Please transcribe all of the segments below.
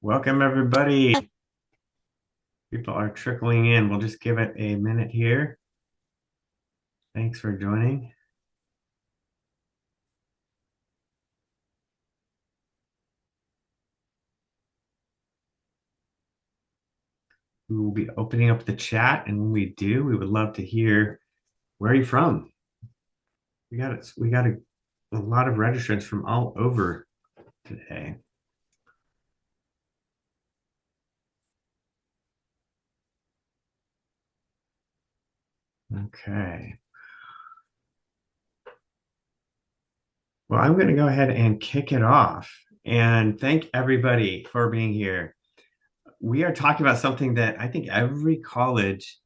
Welcome, everybody. People are trickling in. We'll just give it a minute here. Thanks for joining. We will be opening up the chat, and when we do, we would love to hear where are you from? We got a lot of registrants from all over today. Okay. Well, I'm going to go ahead and kick it off and thank everybody for being here. We are talking about something that I think every college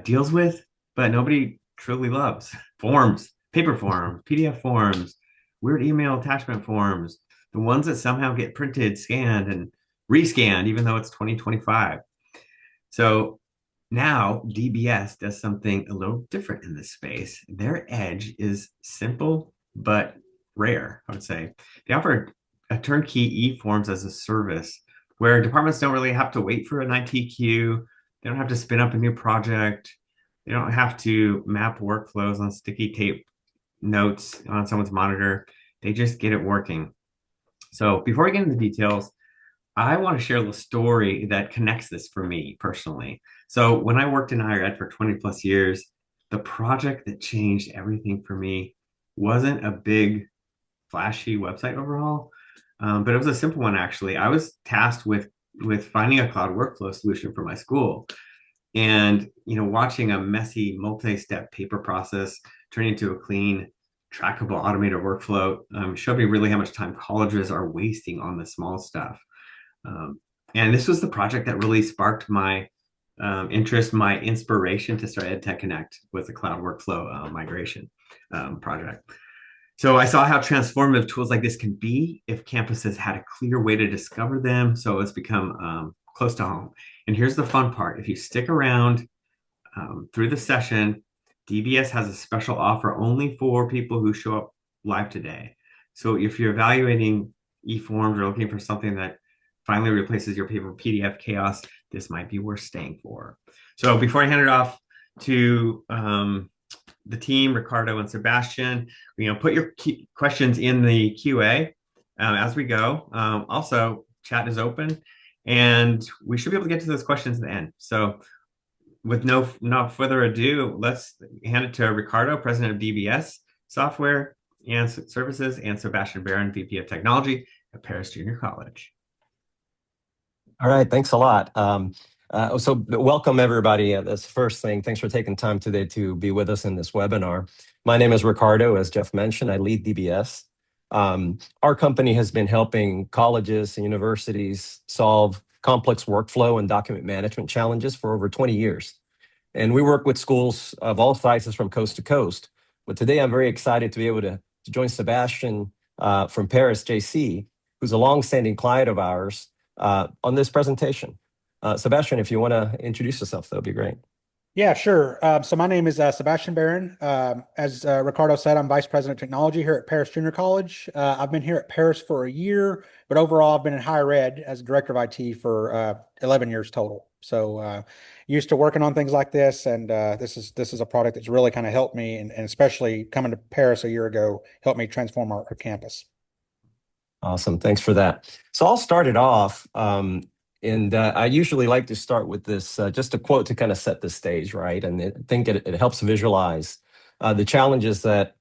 deals with, but nobody truly loves forms, paper forms, PDF forms, weird email attachment forms, the ones that somehow get printed, scanned, and rescanned, even though it's 2025. So now DBS does something a little different in this space. Their edge is simple but rare, I would say. They offer a turnkey eForms as a service where departments don't really have to wait for an IT queue. They don't have to spin up a new project. They don't have to map workflows on sticky tape notes on someone's monitor. They just get it working. So before we get into the details, I want to share a little story that connects this for me personally. So when I worked in higher ed for 20 plus years, the project that changed everything for me wasn't a big flashy website overhaul, but it was a simple one actually. I was tasked with finding a cloud workflow solution for my school, and watching a messy multi-step paper process turn into a clean, trackable automated workflow showed me really how much time colleges are wasting on the small stuff. And this was the project that really sparked my interest, my inspiration to start EdTech Connect with the cloud workflow migration project. So I saw how transformative tools like this can be if campuses had a clear way to discover them. So it's become close to home. And here's the fun part. If you stick around through the session, DBS has a special offer only for people who show up live today. So if you're evaluating eForms or looking for something that finally replaces your paper PDF chaos, this might be worth staying for. So before I hand it off to the team, Ricardo and Sebastian, put your questions in the QA as we go. Also, chat is open, and we should be able to get to those questions at the end. So with no further ado, let's hand it to Ricardo, President of DBS Software and Services, and Sebastian Barron, VP of Technology at Paris Junior College. All right, thanks a lot. So welcome everybody. That's the first thing. Thanks for taking time today to be with us in this webinar. My name is Ricardo. As Jeff mentioned, I lead DBS. Our company has been helping colleges and universities solve complex workflow and document management challenges for over 20 years. And we work with schools of all sizes from coast to coast. But today I'm very excited to be able to join Sebastian from Paris JC, who's a longstanding client of ours, on this presentation. Sebastian, if you want to introduce yourself, that would be great. Yeah, sure. So my name is Sebastian Barron. As Ricardo said, I'm Vice President of Technology here at Paris Junior College. I've been here at Paris for a year, but overall I've been in higher ed as Director of IT for 11 years total. So used to working on things like this, and this is a product that's really kind of helped me, and especially coming to Paris a year ago, helped me transform our campus. Awesome. Thanks for that. So I'll start it off. And I usually like to start with this, just a quote to kind of set the stage, right? And I think it helps visualize the challenges that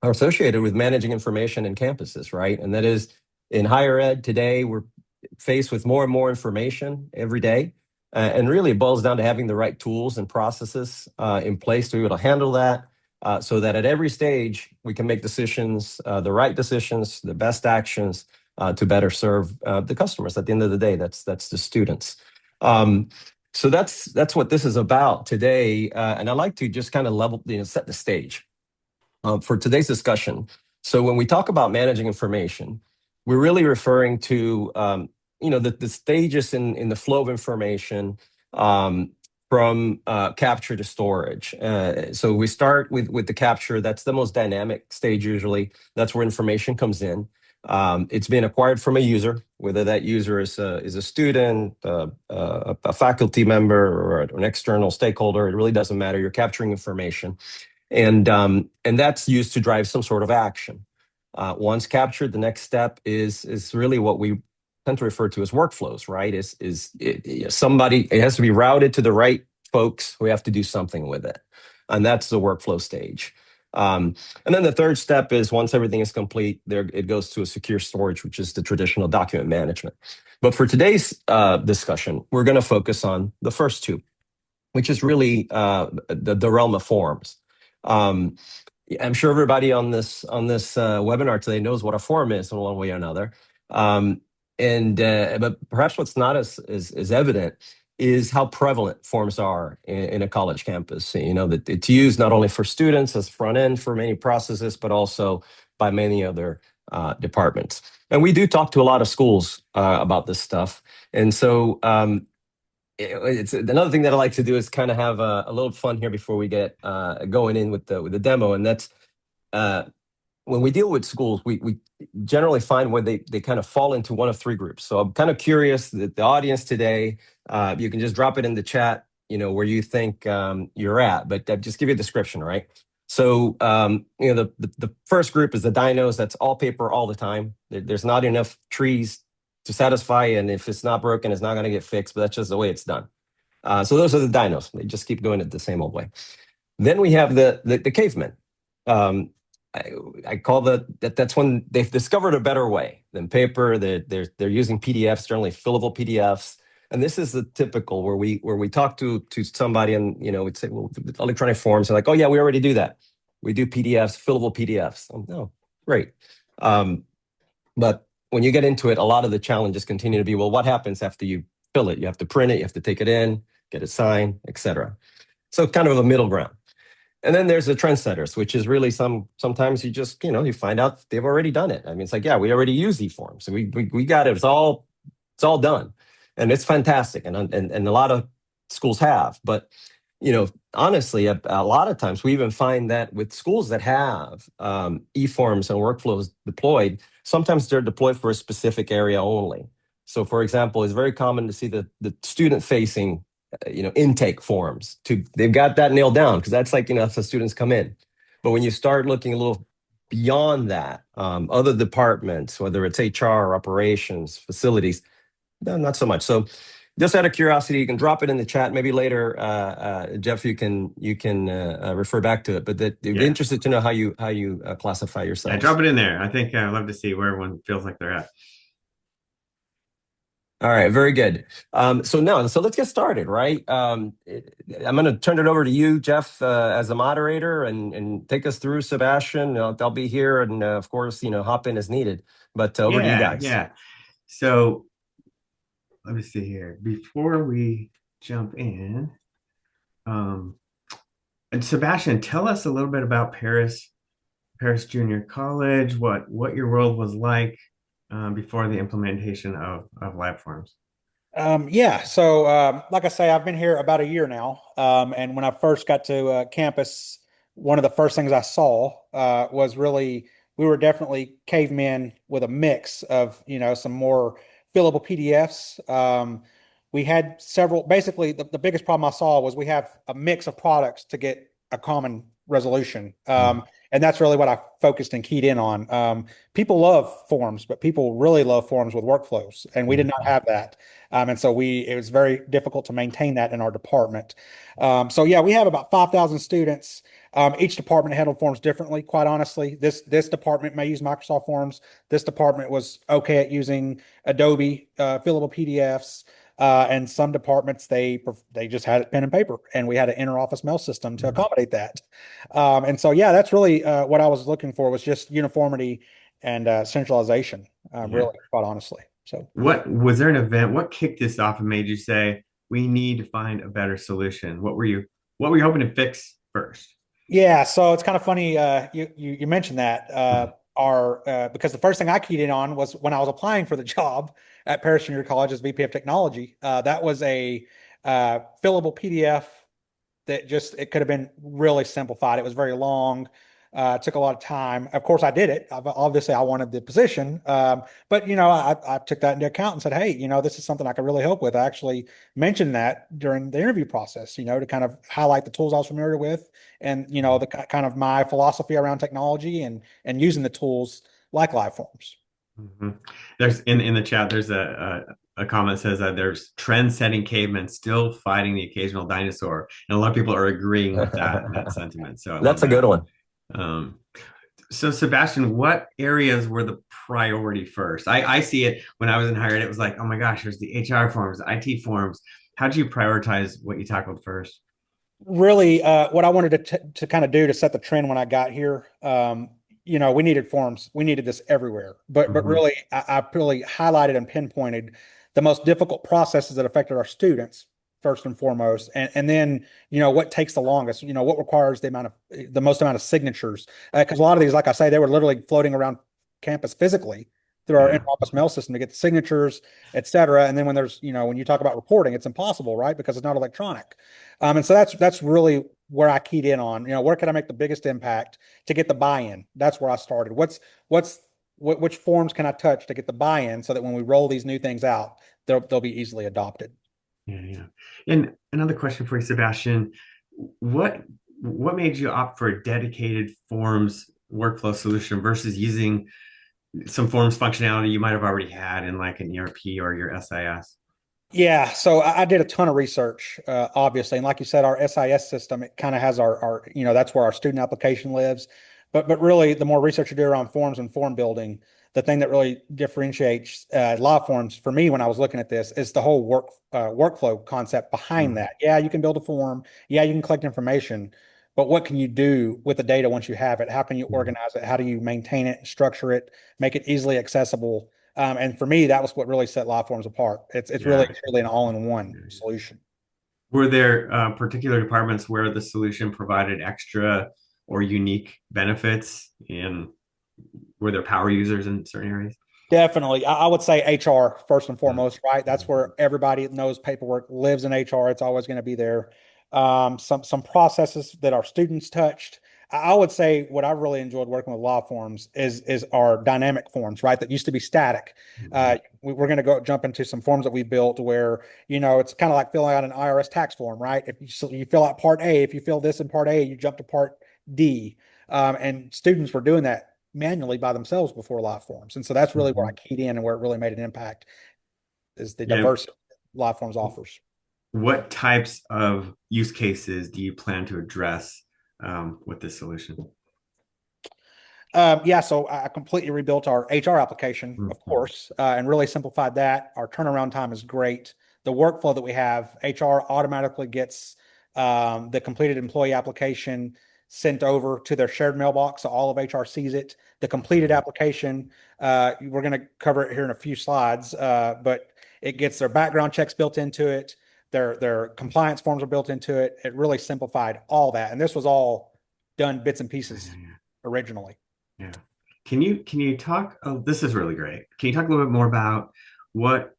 are associated with managing information in campuses, right? And that is, in higher ed today, we're faced with more and more information every day. And really it boils down to having the right tools and processes in place to be able to handle that, so that at every stage we can make decisions, the right decisions, the best actions, to better serve the customers. At the end of the day, that's the students. So that's what this is about today. And I'd like to just kind of set the stage for today's discussion. So when we talk about managing information, we're really referring to the stages in the flow of information, from capture to storage. So we start with the capture. That's the most dynamic stage usually. That's where information comes in. It's being acquired from a user, whether that user is a student, a faculty member, or an external stakeholder. It really doesn't matter. You're capturing information, and that's used to drive some sort of action. Once captured, the next step is really what we tend to refer to as workflows, right? Somebody, it has to be routed to the right folks who have to do something with it, and that's the workflow stage. And then the third step is once everything is complete, there it goes to a secure storage, which is the traditional document management. But for today's discussion, we're going to focus on the first two, which is really the realm of forms. Um, I'm sure everybody on this webinar today knows what a form is in one way or another. And but perhaps what's not as evident is how prevalent forms are in a college campus. You know, that it's used not only for students as front end for many processes, but also by many other departments. And we do talk to a lot of schools about this stuff. And so it's another thing that I like to do is kind of have a little fun here before we get going in with the demo, and that's uh, when we deal with schools, we generally find where they kind of fall into one of three groups. So I'm kind of curious that the audience today, you can just drop it in the chat, you know, where you think you're at, but just give you a description, right? So you know, the first group is the dinos. That's all paper all the time. There's not enough trees to satisfy, and if it's not broken, it's not going to get fixed. But that's just the way it's done. So those are the dinos. They just keep doing it the same old way. Then we have the cavemen. Um, I, I call that's when they've discovered a better way than paper. They're using PDFs, generally fillable PDFs. And this is the typical where we talk to somebody and you know we'd say, well, electronic forms are like, oh yeah, we already do that. We do PDFs, fillable PDFs. Oh, no, great. Um, but when you get into it, a lot of the challenges continue to be, well, what happens after you fill it? You have to print it, you have to take it in, get it signed, etc. So kind of a middle ground. And then there's the trendsetters, which is really sometimes you just, you know, you find out they've already done it. I mean, it's like, yeah, we already use eForms. We got it. It's all done. And it's fantastic. And a lot of schools have. But, you know, honestly, a lot of times we even find that with schools that have eForms and workflows deployed, sometimes they're deployed for a specific area only. So, for example, it's very common to see the student-facing you know, intake forms. They've got that nailed down because that's like, you know, that's the students come in. But when you start looking a little beyond that, other departments, whether it's HR, operations, facilities, no, not so much. So just out of curiosity, you can drop it in the chat. Maybe later, Jeff, you can refer back to it. But that it'd be Yeah. interested to know how you classify Yeah, yourselves. drop it in there. I think I'd love to see where everyone feels like they're at. All right, very good. So let's get started, right? I'm going to turn it over to you, Jeff, as a moderator, and take us through Sebastian. I'll be here, and of course, you know, hop in as needed. But over to you Yeah, guys. yeah. So let me see here. Before we jump in, um, and Sebastian, tell us a little bit about Paris Junior College, what your world was like before the implementation of lab forms. Yeah, so like I say, I've been here about a year now. And when I first got to campus, one of the first things I saw was really we were definitely cavemen with a mix of, you know, some more fillable PDFs. We had several, basically, the biggest problem I saw was we have a mix of products to get a common resolution. And that's really what I focused and keyed in on. People love forms, but people really love forms with workflows, and we did not have that. And so it was very difficult to maintain that in our department. So yeah, we have about 5,000 students. Each department handled forms differently, quite honestly. This department may use Microsoft Forms. This department was okay at using Adobe fillable PDFs. And some departments they just had it pen and paper, and we had an interoffice mail system to accommodate that. And so yeah, that's really what I was looking for was just uniformity and centralization, Yeah. really, quite honestly. So. What was there an event? What kicked this off and made you say we need to find a better solution? What were you hoping to fix first? Yeah, so it's kind of funny. You mentioned that our because the first thing I keyed in on was when I was applying for the job at Paris Junior College as VP of Technology. That was fillable PDF that just it could have been really simplified. It was very long. Took a lot of time. Of course, I did it. Obviously, I wanted the position, but I took that into account and said, "Hey, this is something I could really help with." I actually mentioned that during the interview process, to kind of highlight the tools I was familiar with, and the kind of my philosophy around technology and using the tools like live forms. Mm-hmm. There's in the chat. There's a comment that says that there's trend-setting cavemen still fighting the occasional dinosaur, and a lot of people are agreeing with that sentiment. So I love That's a that. good one. Um, so Sebastian, what areas were the priority first? I see it when I was in higher ed. It was like, oh my gosh, there's the HR forms, the IT forms. How did you prioritize what you tackled first? Really, what I wanted to kind of do to set the trend when I got here, we needed forms. We needed this everywhere. But Mm-hmm. really, I really highlighted and pinpointed the most difficult processes that affected our students first and foremost, and then what takes the longest. What requires the most amount of signatures. Because a lot of these, like I say, they were literally floating around campus physically through our Yeah. in-office mail system to get the signatures, et cetera. And then when there's, when you talk about reporting, it's impossible, right? Because it's not electronic. And so that's really where I keyed in on, where can I make the biggest impact to get the buy-in? That's where I started. Which forms can I touch to get the buy-in so that when we roll these new things out, they'll be easily adopted. Yeah, yeah. And another question for you, Sebastian. What what made you opt for a dedicated forms workflow solution versus using some forms functionality you might have already had in like an ERP or your SIS? Yeah, so I did a ton of research, obviously, and like you said, our SIS system, it kind of has our that's where our student application lives. But really, the more research you do around forms and form building, the thing that really differentiates law forms for me when I was looking at this is the whole workflow concept behind Mm, that. Yeah, you can build a form. Yeah, you can collect information, but what can you do with the data once you have it? How can you mm. organize it? How do you maintain it, structure it, make it easily accessible? And for me, that was what really set live forms apart. It's really Yeah. truly an all-in-one Yeah, yeah. solution. Were there particular departments where the solution provided extra or unique benefits, and were there power users in certain areas? Definitely. I would say HR first and Mm, foremost, right? That's mm, where everybody knows paperwork lives in HR. It's always going to be there. Some processes that our students touched. I would say what I really enjoyed working with law forms is our dynamic forms, right? That used to be static. mm, We're going to go jump into some forms that we built where, it's kind of like filling out an IRS tax form, right? If you fill out part A, if you fill this in part A, you jump to part D. And students were doing that manually by themselves before live forms. And so that's really where I mhm. keyed in and where it really made an impact is the Yeah. diversity live forms offers. What types of use cases do you plan to address with this solution? Yeah, so I completely rebuilt our HR application, of Mhm. course, and really simplified that. Our turnaround time is great. The workflow that we have, HR automatically gets the completed employee application sent over to their shared mailbox, so all of HR sees it. The completed Mhm. application, we're going to cover it here in a few slides, but it gets their background checks built into it. Their compliance forms are built into it. It really simplified all that, and this was all done bits and Yeah, yeah, pieces yeah. originally. Yeah. Can you talk? Oh, this is really great. Can you talk a little bit more about what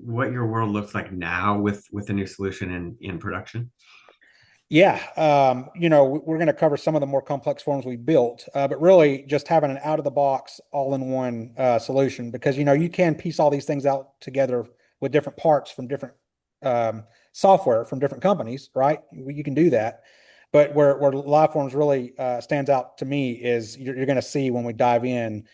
your world looks like now with the new solution in production? Yeah, we're going to cover some of the more complex forms we built, but really just having an out of the box, all in one solution because you can piece all these things out together with different parts from different software from different companies, right? You can do that, but where Liveforms really stands out to me is you're going to see when we dive in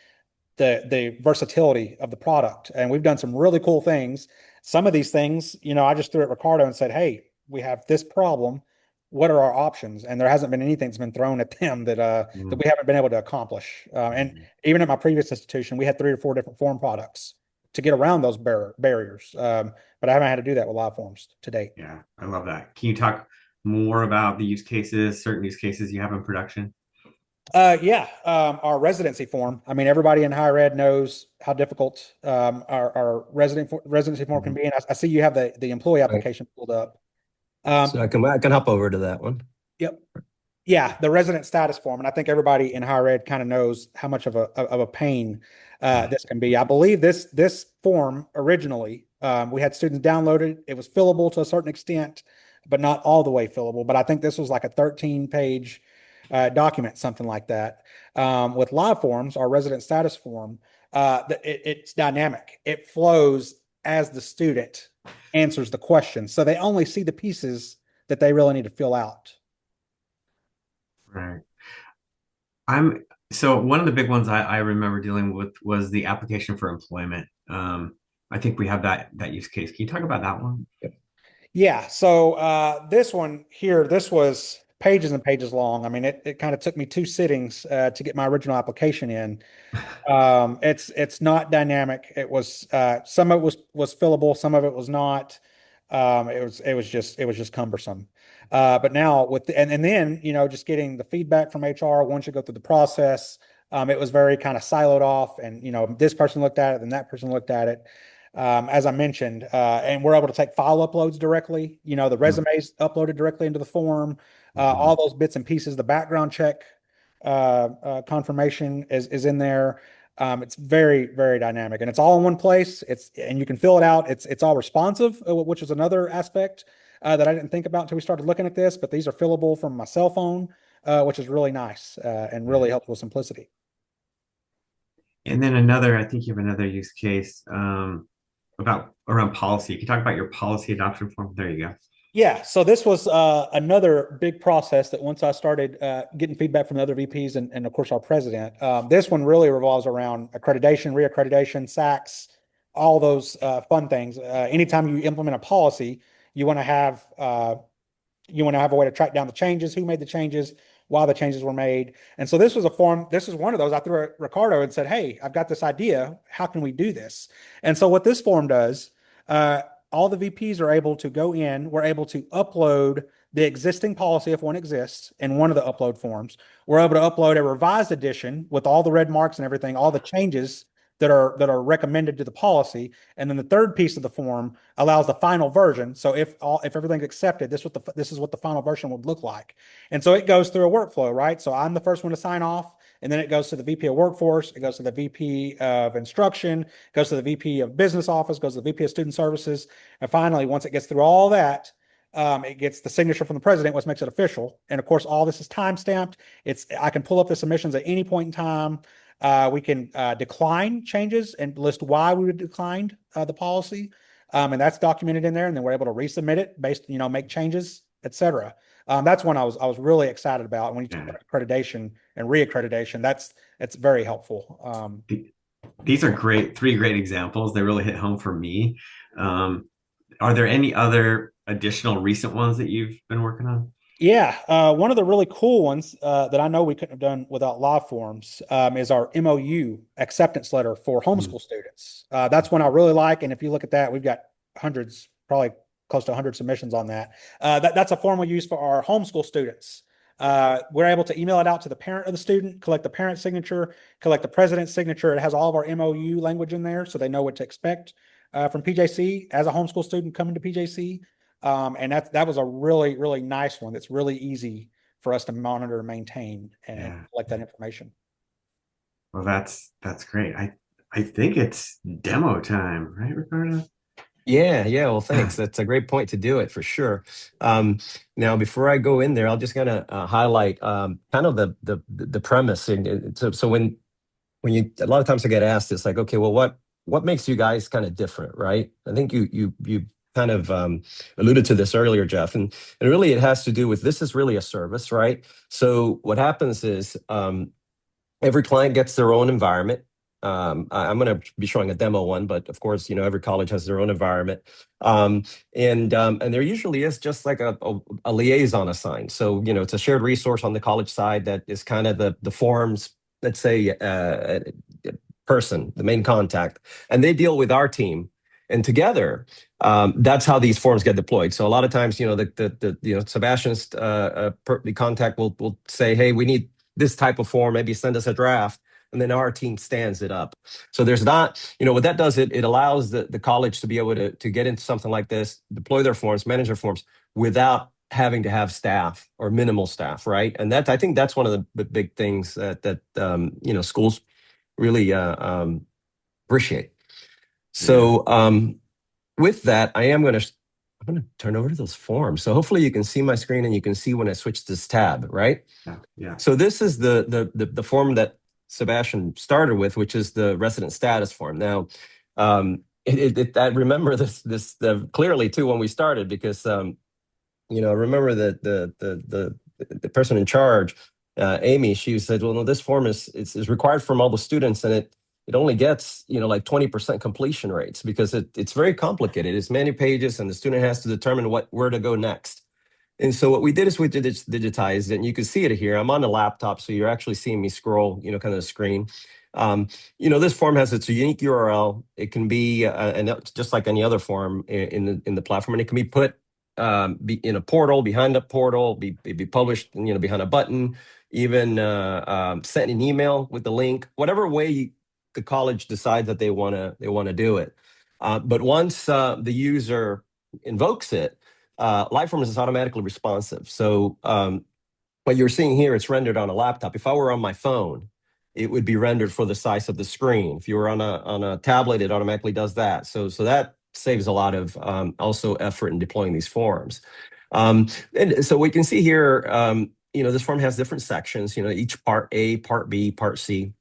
the versatility of the product. And we've done some really cool things. Some of these things, I just threw at Ricardo and said, "Hey, we have this problem. What are our options?" And there hasn't been anything that's been thrown at them that Mm, we haven't been able to accomplish. And mm. even at my previous institution, we had 3 or 4 different form products to get around those barriers. But I haven't had to do that with live forms to date. Yeah, I love that. Can you talk more about the use cases, certain use cases you have in production? Yeah, our residency form. I mean, everybody in higher ed knows how difficult our residency form can Mhm. be. And I see you have the employee Right. application pulled up. So Um, I can hop over to that one. yep. Yeah, the resident status form, and I think everybody in higher ed kind of knows how much of a pain Yeah. this can be. I believe this form originally We had students download it. It was fillable to a certain extent, but not all the way fillable. But I think this was like a 13-page document, something like that. With live forms, our resident status form, it's dynamic. It flows as the student answers the question. So they only see the pieces that they really need to fill out. Right. I'm so one of the big ones I remember dealing with was the application for employment. I think we have that use case. Can you talk about that one? Yeah. So this one here, this was pages and pages long. I mean, it kind of took me two sittings to get my original application in. It's not dynamic. It was some of it was fillable, some of it was not. It was just cumbersome. But now and then just getting the feedback from HR once you go through the process, it was very kind of siloed off, and this person looked at it, then that person looked at it. As I mentioned, and we're able to take file uploads directly. The resumes uploaded directly into the form, Mm-hmm. all those bits and pieces, the background check confirmation is in there. It's very, very dynamic, and it's all in one place. And you can fill it out. It's all responsive, which is another aspect that I didn't think about until we started looking at this. But these are fillable from my cell phone, which is really nice and Yeah. really helps with simplicity. And then I think you have another use case about around policy. You can talk about your policy adoption form. There you go. Yeah, so this was another big process that once I started getting feedback from the other VPs and of course our president, this one really revolves around accreditation, reaccreditation, SACs, all those fun things. Anytime you implement a policy, you want to have you want to have a way to track down the changes, who made the changes, why the changes were made. And so this was a form, this is one of those. I threw at Ricardo and said, hey, I've got this idea. How can we do this? And so what this form does, all the VPs are able to go in, we're able to upload the existing policy if one exists in one of the upload forms. We're able to upload a revised edition with all the red marks and everything, all the changes that are recommended to the policy. And then the third piece of the form allows the final version. So if everything's accepted, this is what the final version would look like. And so it goes through a workflow, right? So I'm the first one to sign off, and then it goes to the VP of Workforce, it goes to the VP of Instruction, goes to the VP of Business Office, goes to the VP of Student Services, and finally, once it gets through all that, it gets the signature from the president, which makes it official. And of course, all this is time stamped. I can pull up the submissions at any point in time. We can decline changes and list why we declined the policy. And that's documented in there. And then we're able to resubmit it based, make changes, et cetera. That's one I was really excited about. When you talk Yeah. about accreditation and reaccreditation, it's very helpful. These are great, three great examples. They really hit home for me. Um, are there any other additional recent ones that you've been working on? Yeah, one of the really cool ones that I know we couldn't have done without live forms is our MOU acceptance letter for Hmm. homeschool students. That's one I really like, and if you look at that, we've got hundreds, probably close to 100 submissions on that. That's a form we use for our homeschool students. We're able to email it out to the parent of the student, collect the parent signature, collect the president's signature. It has all of our MOU language in there, so they know what to expect from PJC as a homeschool student coming to PJC. And that was a really, really nice one. That's really easy for us to monitor and maintain and Yeah. collect that information. Well, that's great. I think it's demo time, right, Ricardo? Yeah, yeah. Well, thanks. That's a great point to do it for sure. Now, before I go in there, I'll just kind of highlight kind of the premise. And so when you a lot of times I get asked, it's like, okay, well, what makes you guys kind of different, right? I think you kind of alluded to this earlier, Jeff, and really it has to do with this is really a service, right? So what happens is every client gets their own environment. I'm going to be showing a demo one, but of course, every college has their own environment, and there usually is just like a liaison assigned. So it's a shared resource on the college side that is kind of the forms, let's say, person, the main contact, and they deal with our team. And together, that's how these forms get deployed. So a lot of times, Sebastian's the contact will say, "Hey, we need this type of form, maybe send us a draft," and then our team stands it up. So there's not, what that does, it allows the college to be able to get into something like this, deploy their forms, manage their forms without having to have staff or minimal staff, right? And I think that's one of the big things that schools really appreciate. Yeah. So with that, I'm going to turn over to those forms. So hopefully you can see my screen and you can see when I switch this tab, right? Yeah. Yeah. So this is the form that Sebastian started with, which is the resident status form. Now, I remember this clearly too when we started because I remember that the person in charge, Amy, she said, "Well, no, this form is required from all the students, and it only gets like 20% completion rates because it's very complicated. It's many pages, and the student has to determine where to go next." And so what we did is we digitized it, and you can see it here. I'm on the laptop, so you're actually seeing me scroll, kind of the screen. This form has its unique URL. It can be, and just like any other form in the platform, and it can be put be in a portal, behind a portal, be published, behind a button, even sent an email with the link, whatever way the college decides that they want to do it. But once the user invokes it, Lightforms is automatically responsive. So what you're seeing here, it's rendered on a laptop. If I were on my phone, it would be rendered for the size of the screen. If you were on a tablet, it automatically does that. So that saves a lot of also effort in deploying these forms. And so we can see here, this form has different sections. Each part A, part B, part C.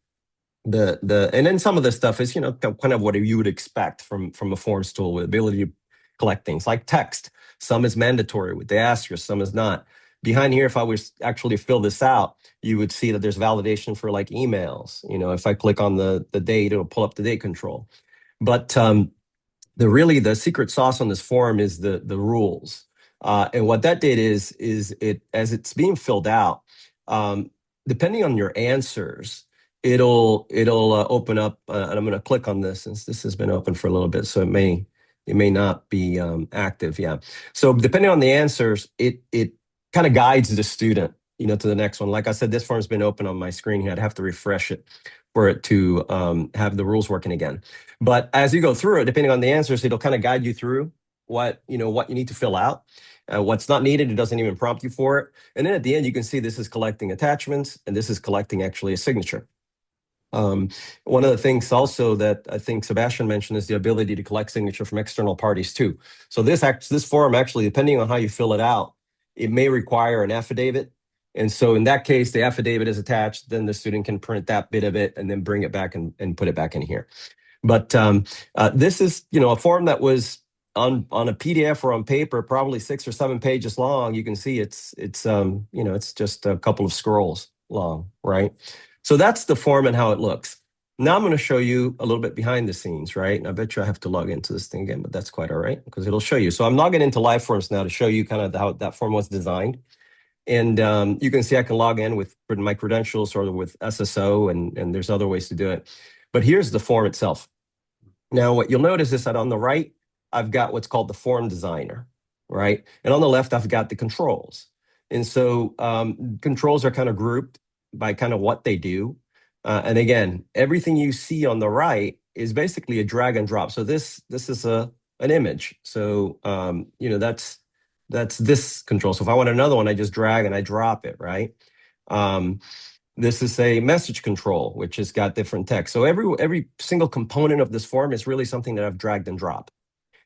And then some of the stuff is kind of what you would expect from a forms tool with ability to collect things like text. Some is mandatory with the asterisk, some is not. Behind here, if I was actually fill this out, you would see that there's validation for like emails. If I click on the date, it'll pull up the date control. But the secret sauce on this form is the rules. And what that did is it, as it's being filled out, depending on your answers, it'll open up, and I'm going to click on this since this has been open for a little bit, so it may not be active. Yeah. So depending on the answers, it kind of guides the student, to the next one. Like I said, this form's been open on my screen here. I'd have to refresh it for it to have the rules working again. But as you go through it, depending on the answers, it'll kind of guide you through what you need to fill out. What's not needed, it doesn't even prompt you for it. And then at the end, you can see this is collecting attachments, and this is collecting actually a signature. One of the things also that I think Sebastian mentioned is the ability to collect signature from external parties too. So this form actually, depending on how you fill it out, it may require an affidavit. And so in that case, the affidavit is attached, then the student can print that bit of it and then bring it back and put it back in here. But this is, a form that was on a PDF or on paper, probably 6 or 7 pages long. You can see it's just a couple of scrolls long, right? So that's the form and how it looks. Now I'm going to show you a little bit behind the scenes, right? And I bet you I have to log into this thing again, but that's quite all right because it'll show you. So I'm logging into Liveforms now to show you kind of how that form was designed. And you can see I can log in with my credentials or with SSO, and there's other ways to do it. But here's the form itself. Now, what you'll notice is that on the right, I've got what's called the form designer, right? And on the left, I've got the controls. And so controls are kind of grouped by kind of what they do. And again, everything you see on the right is basically a drag and drop. So this is an image. So that's this control. So if I want another one, I just drag and I drop it, right? This is a message control, which has got different text. So every single component of this form is really something that I've dragged and dropped.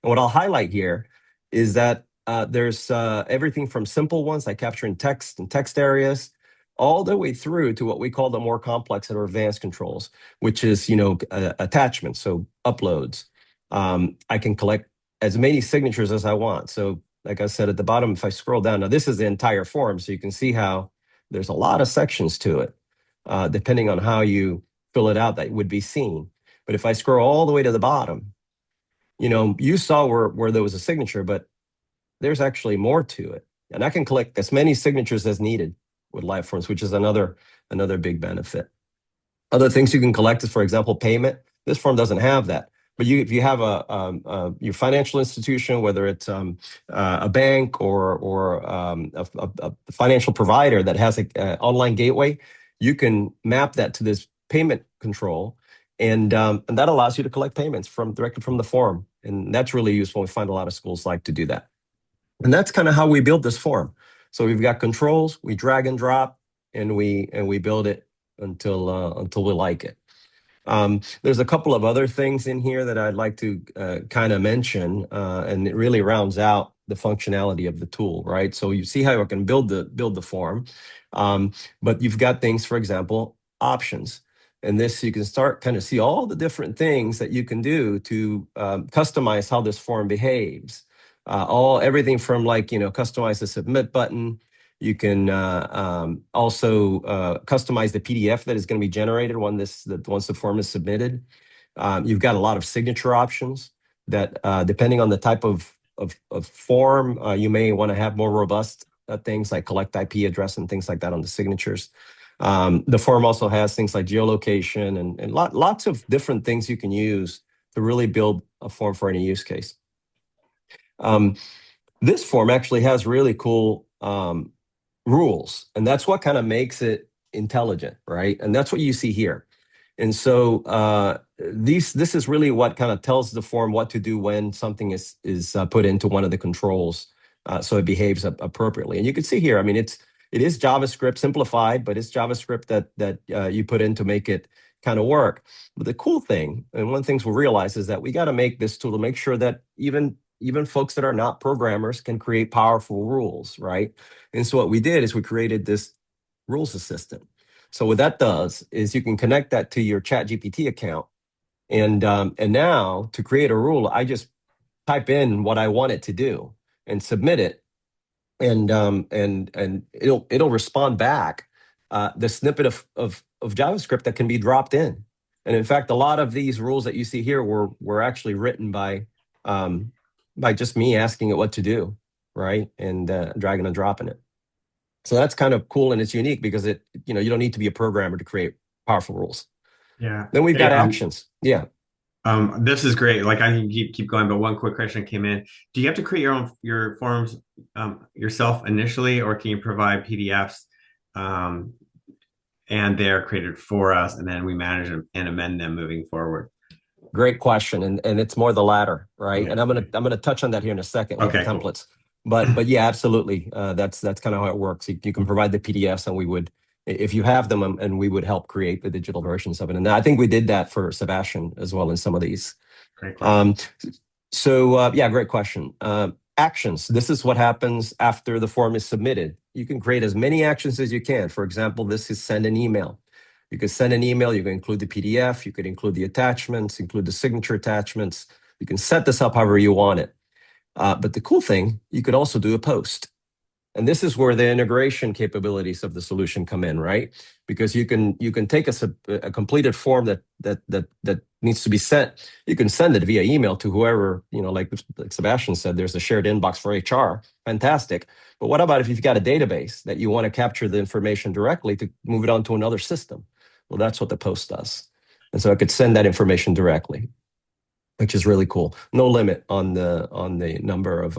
And what I'll highlight here is that there's everything from simple ones like capturing text and text areas, all the way through to what we call the more complex or advanced controls, which is attachments, so uploads. I can collect as many signatures as I want. So like I said at the bottom, if I scroll down, now this is the entire form, so you can see how there's a lot of sections to it. Depending on how you fill it out, that would be seen. But if I scroll all the way to the bottom, you saw where there was a signature, but there's actually more to it. And I can collect as many signatures as needed with Liveforms, which is another big benefit. Other things you can collect is, for example, payment. This form doesn't have that. But if you have your financial institution, whether it's a bank or a financial provider that has an online gateway, you can map that to this payment control, and that allows you to collect payments directly from the form. And that's really useful. We find a lot of schools like to do that. And that's kind of how we build this form. So we've got controls, we drag and drop, and we build it until we like it. There's a couple of other things in here that I'd like to kind of mention, and it really rounds out the functionality of the tool, right? So you see how I can build the form, um, but you've got things, for example, options. And this, you can start kind of see all the different things that you can do to customize how this form behaves. Everything from like, customize the submit button. You can also customize the PDF that is going to be generated once the form is submitted. You've got a lot of signature options that, depending on the type of form, you may want to have more robust things like collect IP address and things like that on the signatures. The form also has things like geolocation and lots of different things you can use to really build a form for any use case. This form actually has really cool rules, and that's what kind of makes it intelligent, right? And that's what you see here. And so this is really what kind of tells the form what to do when something is put into one of the controls, so it behaves appropriately. And you can see here, I mean, it is JavaScript simplified, but it's JavaScript that you put in to make it kind of work. But the cool thing, and one of the things we'll realize, is that we got to make this tool to make sure that even folks that are not programmers can create powerful rules, right? And so what we did is we created this rules assistant. So what that does is you can connect that to your ChatGPT account, and now to create a rule, I just type in what I want it to do and submit it, and it'll respond back the snippet of JavaScript that can be dropped in. And in fact, a lot of these rules that you see here were actually written by just me asking it what to do, right? And dragging and dropping it. So that's kind of cool, and it's unique because you don't need to be a programmer to create powerful rules. Yeah. Then we've Hey, got actions. Yeah, this is great. Like I can keep going, but one quick question came in. Do you have to create your forms yourself initially, or can you provide PDFs um, and they're created for us, and then we manage them and amend them moving forward? great question, and it's more the latter, right? Okay. And I'm gonna touch on that here in a second with the Okay, cool. templates. But yeah, absolutely. That's kind of how it works. You can provide the PDFs, and we would, if you have them, and we would help create the digital versions of it. And I think we did that for Sebastian as well in some of these. Great question. Um, yeah, great question. Actions. This is what happens after the form is submitted. You can create as many actions as you can. For example, this is send an email. You can send an email. You can include the PDF. You could include the attachments, include the signature attachments. You can set this up however you want it. But the cool thing, you could also do a post. And this is where the integration capabilities of the solution come in, right? Because you can take a completed form that needs to be sent. You can send it via email to whoever, like Sebastian said, there's a shared inbox for HR. Fantastic. But what about if you've got a database that you want to capture the information directly to move it onto another system? Well, that's what the post does. And so I could send that information directly, which is really cool. No limit on the number of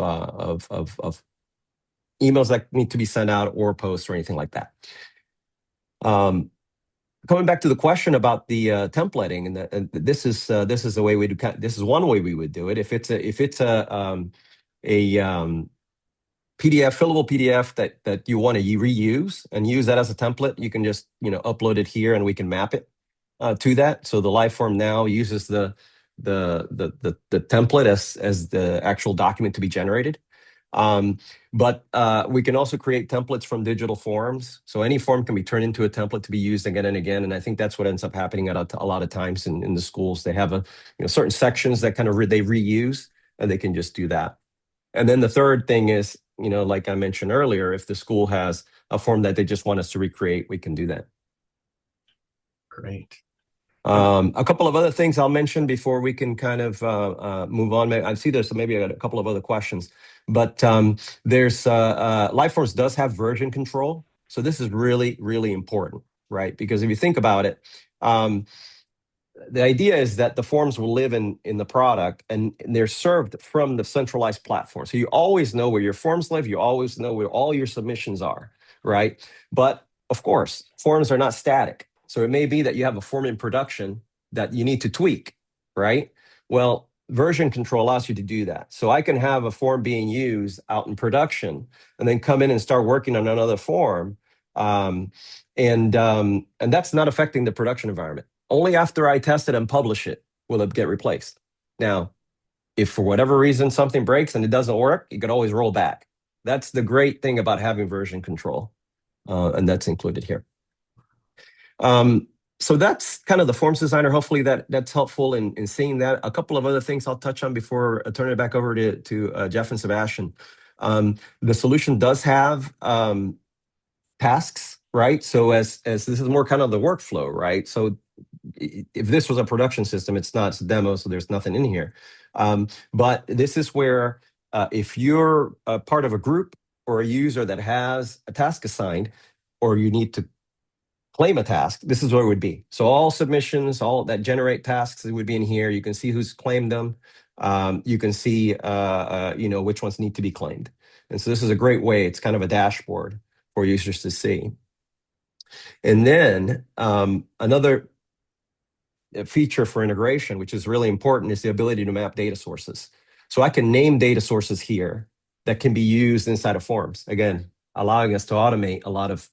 emails that need to be sent out or posts or anything like that. Coming back to the question about the templating, and this is the way we do. This is one way we would do it. If it's a PDF, fillable PDF that you want to reuse and use that as a template, you can just upload it here, and we can map it to that. So the live form now uses the template as the actual document to be generated. But we can also create templates from digital forms. So any form can be turned into a template to be used again and again. And I think that's what ends up happening at a lot of times in the schools. They have certain sections that kind of they reuse, and they can just do that. And then the third thing is, like I mentioned earlier, if the school has a form that they just want us to recreate, we can do that. Great. A couple of other things I'll mention before we can kind of move on. I see there's maybe a couple of other questions, but there's Lifeforms does have version control. So this is really, really important, right? Because if you think about it, the idea is that the forms will live in the product, and they're served from the centralized platform. So you always know where your forms live. You always know where all your submissions are, right? But of course, forms are not static. So it may be that you have a form in production that you need to tweak, right? Well, version control allows you to do that. So I can have a form being used out in production and then come in and start working on another form. And that's not affecting the production environment. only after I test it and publish it will it get replaced. Now, if for whatever reason something breaks and it doesn't work, you could always roll back. That's the great thing about having version control, and that's included here. So that's kind of the forms designer. Hopefully that's helpful in seeing that. A couple of other things I'll touch on before I turn it back over to Jeff and Sebastian. The solution does have tasks, right? So as this is more kind of the workflow, right? So if this was a production system, it's not, it's a demo, so there's nothing in here. But this is where if you're a part of a group or a user that has a task assigned, or you need to claim a task, this is where it would be. So all submissions, all that generate tasks, it would be in here. You can see who's claimed them. You can see, which ones need to be claimed. And so this is a great way. It's kind of a dashboard for users to see. And then another feature for integration, which is really important, is the ability to map data sources. So I can name data sources here that can be used inside of forms. Again, allowing us to automate a lot of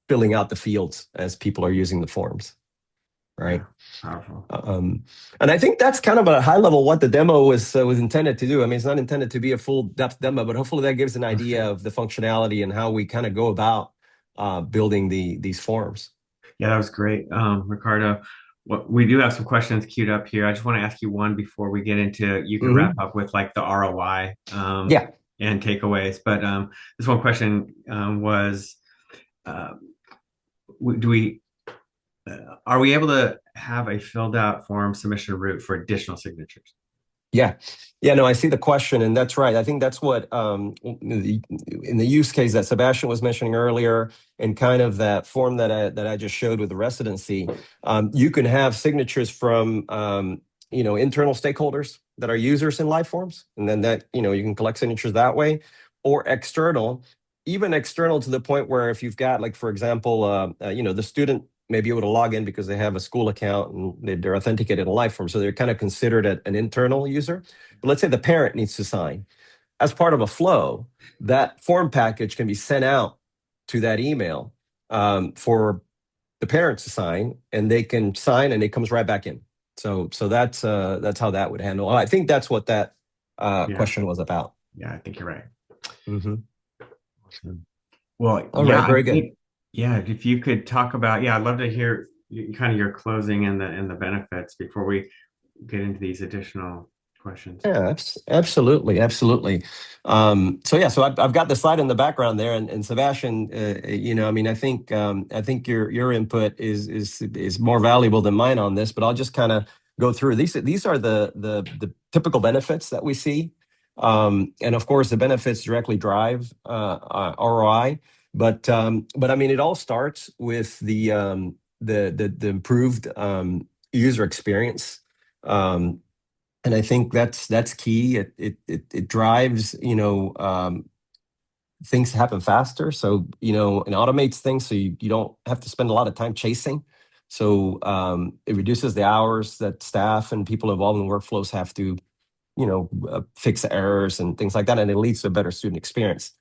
filling out the fields as people are using the forms, right? Yeah, powerful. And I think that's kind of a high level what the demo was intended to do. I mean, it's not intended to be a full depth demo, but hopefully that gives an idea of the functionality and how we kind of go about building these forms. Yeah, that was great, Ricardo. We do have some questions queued up here. I just want to ask you one before we get into. You can wrap up with like the ROI Yeah. and takeaways. But this one question was, uh, do we are we able to have a filled out form submission route for additional signatures? Yeah. Yeah, no, I see the question, and that's right. I think that's what in the use case that Sebastian was mentioning earlier, and kind of that form that I just showed with the residency, you can have signatures from internal stakeholders that are users in live forms, and then that you can collect signatures that way, or external, even external to the point where if you've got, like, for example, the student may be able to log in because they have a school account and they're authenticated in live form. So they're kind of considered an internal user. But let's say the parent needs to sign. As part of a flow, that form package can be sent out to that email for the parents to sign, and they can sign and it comes right back in. So that's how that would handle. I think that's what that Yeah, question was about. yeah, I think you're right. Mm-hmm. Well, All yeah, right, I very good. think, yeah, if you could talk about, yeah, I'd love to hear kind of your closing and the benefits before we get into these additional questions. Yeah, absolutely, absolutely. So I've got the slide in the background there, and Sebastian, I mean, I think your input is more valuable than mine on this, but I'll just kind of go through these. These are the typical benefits that we see, and of course, the benefits directly drive ROI. But I mean, it all starts with the improved user experience. And I think that's key. It drives things to happen faster. So and automates things, so you don't have to spend a lot of time chasing. So it reduces the hours that staff and people involved in workflows have to fix errors and things like that, and it leads to a better student experience.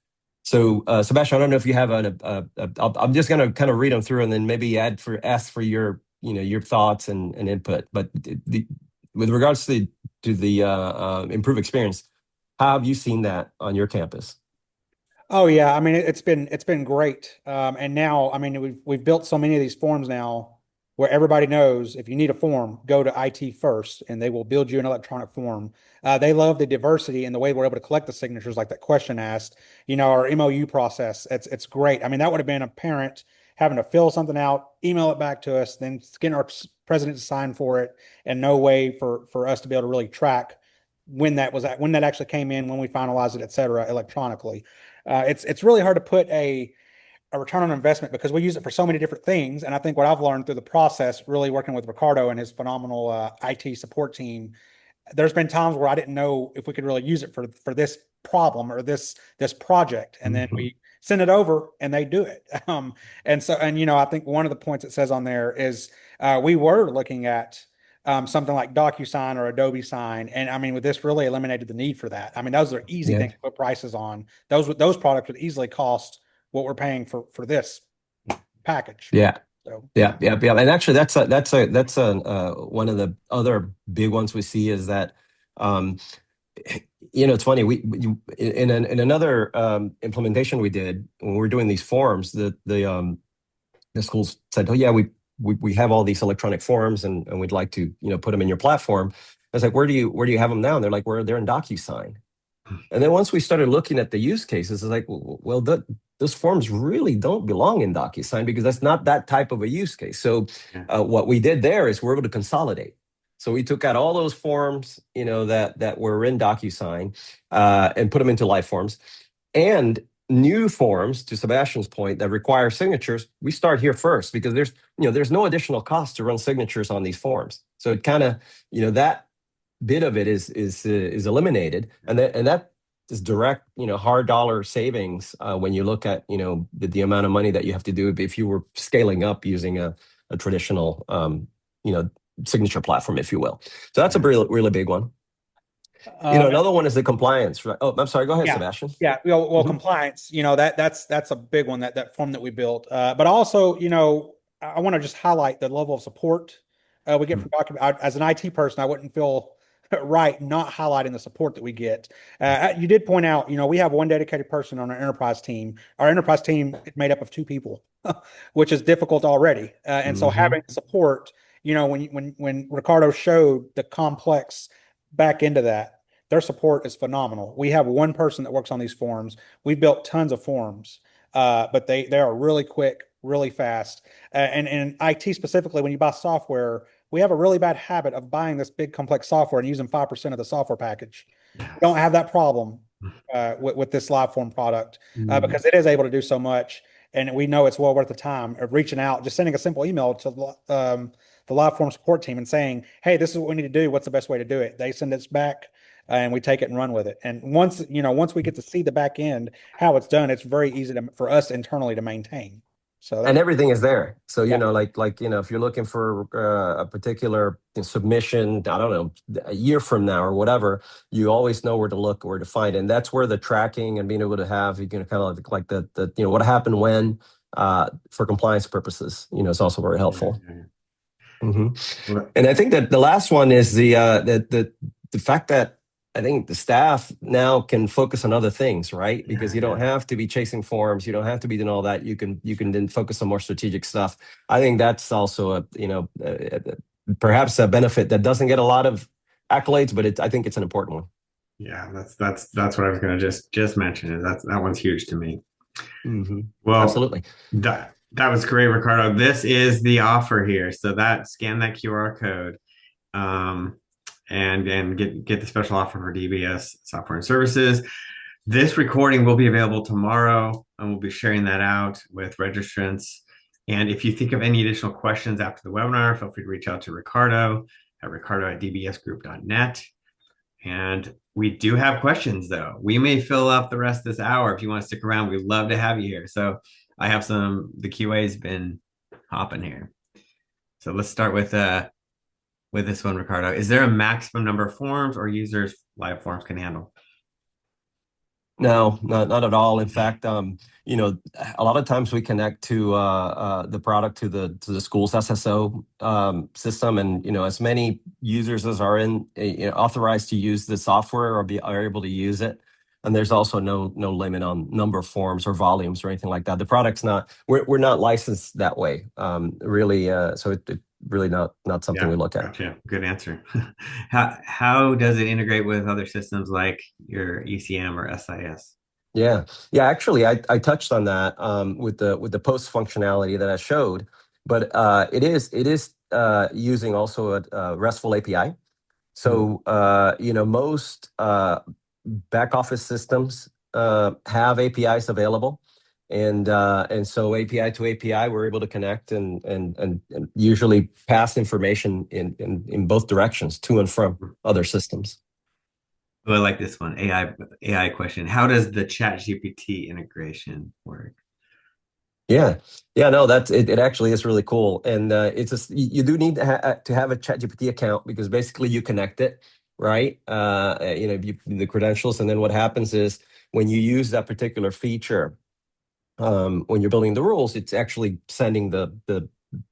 So Sebastian, I don't know if you have I'm just going to kind of read them through and then maybe ask for your your thoughts and input. But with regards to the improved experience, how have you seen that on your campus? Oh yeah, I mean it's been great. And now I mean we've built so many of these forms now where everybody knows if you need a form, go to IT first, and they will build you an electronic form. They love the diversity and the way we're able to collect the signatures, like that question asked. Our MOU process. It's great. I mean that would have been a parent having to fill something out, email it back to us, then getting our president to sign for it, and no way for us to be able to really track when that actually came in, when we finalized it, et cetera, electronically. It's really hard to put a return on investment because we use it for so many different things. And I think what I've learned through the process, really working with Ricardo and his phenomenal IT support team, there's been times where I didn't know if we could really use it for this problem or this project, and then Mhm. we send it over and they do it. And I think one of the points it says on there is we were looking at something like DocuSign or Adobe Sign, and I mean, with this, really eliminated the need for that. I mean, those are easy Yeah, things to put prices on. Those products would easily cost what we're paying for this package. yeah. So Yeah. And actually, that's one of the other big ones we see is that, um, it's funny. In another implementation we did when we were doing these forms, the schools said, "Oh yeah, we have all these electronic forms, and we'd like to put them in your platform." I was like, "Where do you have them now?" And they're like, "They're in DocuSign." And then once we started looking at the use cases, it's like, well, those forms really don't belong in DocuSign because that's not that type of a use case. So Yeah. what we did there is we're able to consolidate. So we took out all those forms, that were in DocuSign, and put them into live forms, and new forms, to Sebastian's point, that require signatures. We start here first because there's no additional cost to run signatures on these forms. So it kind of, that bit of it is eliminated, and that is direct, hard dollar savings when you look at the amount of money that you have to do if you were scaling up using a traditional you know signature platform, if you will. So that's a Yeah. really big one. um, Another one is the compliance, right? Oh, I'm sorry. Go ahead, yeah, Sebastian. yeah. Well, Hmm. compliance. That's a big one, that form that we built. But also, I want to just highlight the level of support we get from document. As an IT person, I wouldn't feel right not highlighting the support that we get. You did point out, we have one dedicated person on our enterprise team. Our enterprise team is made up of two people, which is difficult already. And so Hmm. having support, when Ricardo showed the complex back into that, their support is phenomenal. We have one person that works on these forms. We've built tons of forms, but they are really quick, really fast. And in IT specifically, when you buy software, we have a really bad habit of buying this big complex software and using 5% of the software package. We don't Yes. have that problem with this live form product Mm. because it is able to do so much. And we know it's well worth the time of reaching out, just sending a simple email to the live form support team and saying, "Hey, this is what we need to do. What's the best way to do it?" They send us back and we take it and run with it. And once we get to see the back end, how it's done, it's very easy for us internally to maintain. So And that's, everything is there. So yeah, if you're looking for a particular submission, I don't know, a year from now or whatever, you always know where to look, where to find, and that's where the tracking and being able to have, you can kind of like the what happened when, for compliance purposes, is also very Yeah, helpful. yeah, yeah. Hmm. Well, And I think that the last one is the fact that I think the staff now can focus on other things, right? Because yeah, you don't yeah. have to be chasing forms, you don't have to be doing all that. You can then focus on more strategic stuff. I think that's also perhaps a benefit that doesn't get a lot of accolades, but I think it's an important one. Yeah, that's what I was gonna just mention. Is that one's huge to me. Hmm. Well, Absolutely. that was great, Ricardo. This is the offer here. So that scan that QR code, um, and get the special offer for DBS software and services. This recording will be available tomorrow, and we'll be sharing that out with registrants. And if you think of any additional questions after the webinar, feel free to reach out to Ricardo@dbsgroup.net. And we do have questions, though. We may fill up the rest of this hour. If you want to stick around, we'd love to have you here. So I have the QA's been hopping here. So let's start with this one, Ricardo. Is there a maximum number of forms or users live forms can handle? No, not at all. In fact, a lot of times we connect to the product to the school's SSO system, and as many users as are authorized to use the software are able to use it. And there's also no limit on number of forms or volumes or anything like that. The product's not we're not licensed that way, really. So it really not something Yeah, we look at. gotcha. Good answer. How does it integrate with other systems like your ECM or SIS? Yeah, yeah. Actually, I touched on that with the post functionality that I showed, but it is using also a RESTful API. Hmm. So most back office systems have APIs available, and so API to API, we're able to connect and usually pass information in both directions to and from other systems. Oh, I like this one. AI question. How does the Chat GPT integration work? Yeah, yeah, no, it actually is really cool, and you do need to have a ChatGPT account because basically you connect it, right? The credentials, and then what happens is when you use that particular feature, when you're building the rules, it's actually sending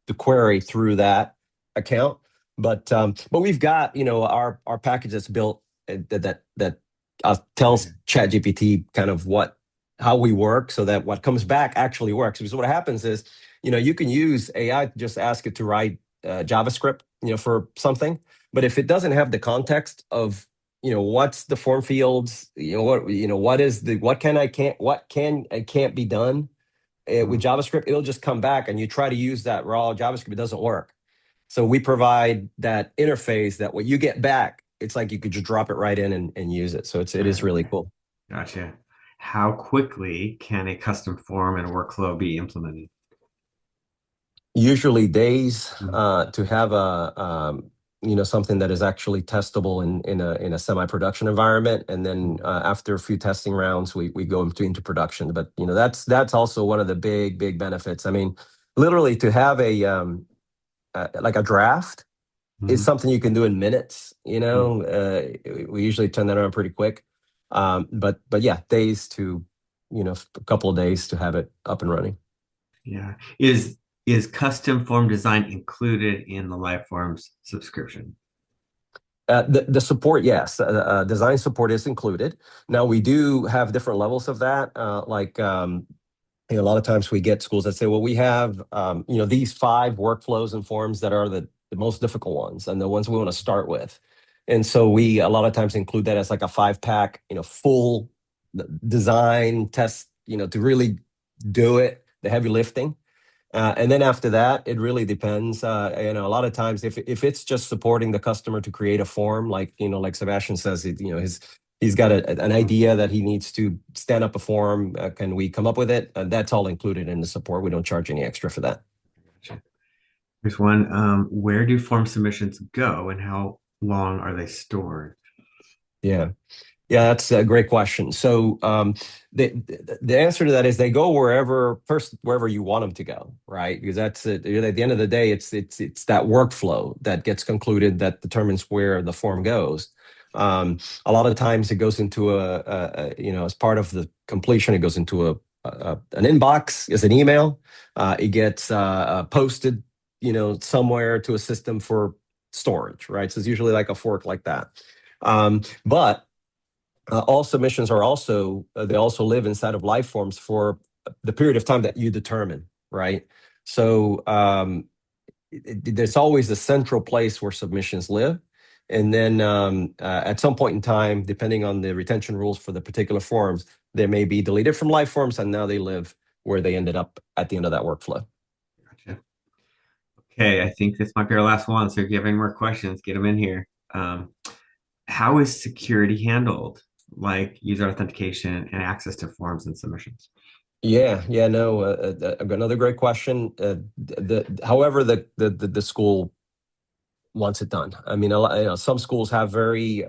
the query through that account. But we've got, our package that's built that tells ChatGPT kind of how we work, so that what comes back actually works. Because what happens is, you can use AI to just ask it to write JavaScript, for something. But if it doesn't have the context of, what's the form fields, what can and can't be done with JavaScript, it'll just come back and you try to use that raw JavaScript, it doesn't work. So we provide that interface that what you get back, it's like you could just drop it right in and use it. So it is really cool. Gotcha. How quickly can a custom form and workflow be implemented? Usually days Mm. to have something that is actually testable in a semi-production environment, and then after a few testing rounds, we go into production. But that's also one of the big benefits. I mean, literally to have like a draft is Mhm. something you can do in minutes. Mm. We usually turn that around pretty quick. But yeah, days to a couple of days to have it up and running. Yeah. Is custom form design included in the Lifeforms subscription? The support, yes. Design support is included. Now, we do have different levels of that. A lot of times we get schools that say, well, we have these 5 workflows and forms that are the most difficult ones and the ones we want to start with. And so we a lot of times include that as like a 5-pack, full design test, to really do it, the heavy lifting. And then after that, it really depends. A lot of times, if it's just supporting the customer to create a form, like Sebastian says, he's got an idea that he needs to stand up a form. Can we come up with it? That's all included in the support. We don't charge any extra for that. Here's one. Where do form submissions go and how long are they stored? Yeah. Yeah, that's a great question. So the answer to that is they go wherever you want them to go, right? Because that's it. At the end of the day, it's that workflow that gets concluded that determines where the form goes. A lot of times it goes into as part of the completion, it goes into an inbox as an email. It gets posted, somewhere to a system for storage, right? So it's usually like a fork like that. But all submissions are also they also live inside of life forms for the period of time that you determine, right? So there's always a central place where submissions live, and then at some point in time, depending on the retention rules for the particular forms, they may be deleted from life forms, and now they live where they ended up at the end of that workflow. Gotcha. Okay, I think this might be our last one. So if you have any more questions, get them in here. How is security handled, like user authentication and access to forms and submissions? Yeah, no, another great question. However, the school wants it done. I mean, some schools have very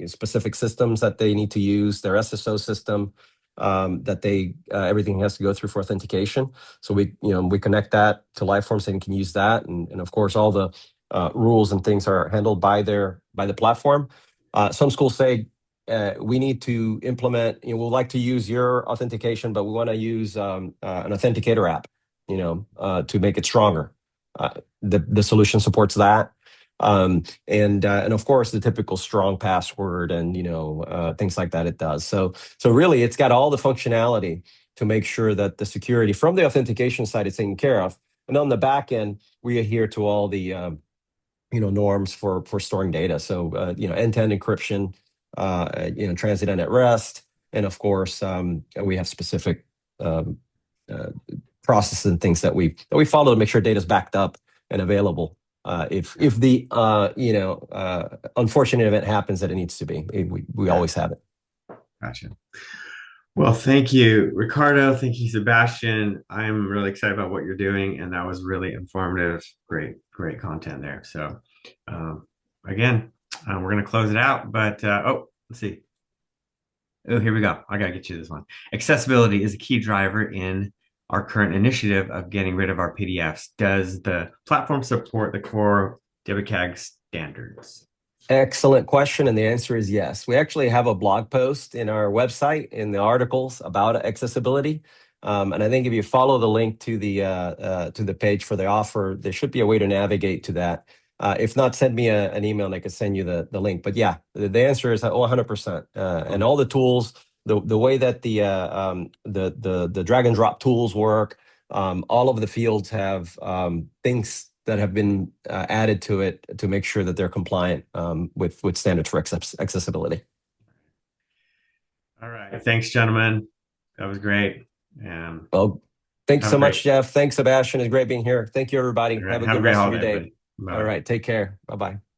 specific systems that they need to use. Their SSO system that everything has to go through for authentication. So we connect that to Lifeforms and can use that, and of course all the rules and things are handled by the platform. Some schools say we need to implement. We'd like to use your authentication, but we want to use an authenticator app. To make it stronger. The solution supports that. And of course the typical strong password and things like that it does. So really it's got all the functionality to make sure that the security from the authentication side is taken care of, and on the back end we adhere to all the norms for storing data. So end-to-end encryption, transit and at rest, and of course we have specific um, uh, processes and things that we follow to make sure data is backed up and available if the unfortunate event happens that it needs to be. We Yeah, always have it. gotcha. Well, thank you, Ricardo. Thank you, Sebastian. I'm really excited about what you're doing, and that was really informative. Great content there. So, again, we're going to close it out, but let's see. Oh, here we go. I got to get you this one. Accessibility is a key driver in our current initiative of getting rid of our PDFs. Does the platform support the core WCAG standards? Excellent question, and the answer is yes. We actually have a blog post in our website in the articles about accessibility. And I think if you follow the link to the page for the offer, there should be a way to navigate to that. If not, send me an email and I can send you the link. But yeah, the answer is 100%. And all the tools, the way that the drag and drop tools work, all of the fields have things that have been added to it to make sure that they're compliant with standards for accessibility. All right. Thanks, gentlemen. That was great. Well, thanks Have a so great, much, Jeff. Thanks, Sebastian. It's great being here. Thank you, everybody. all right, Have a have a good great rest of your holiday, day. everybody. All Bye. right. Take care. Bye bye.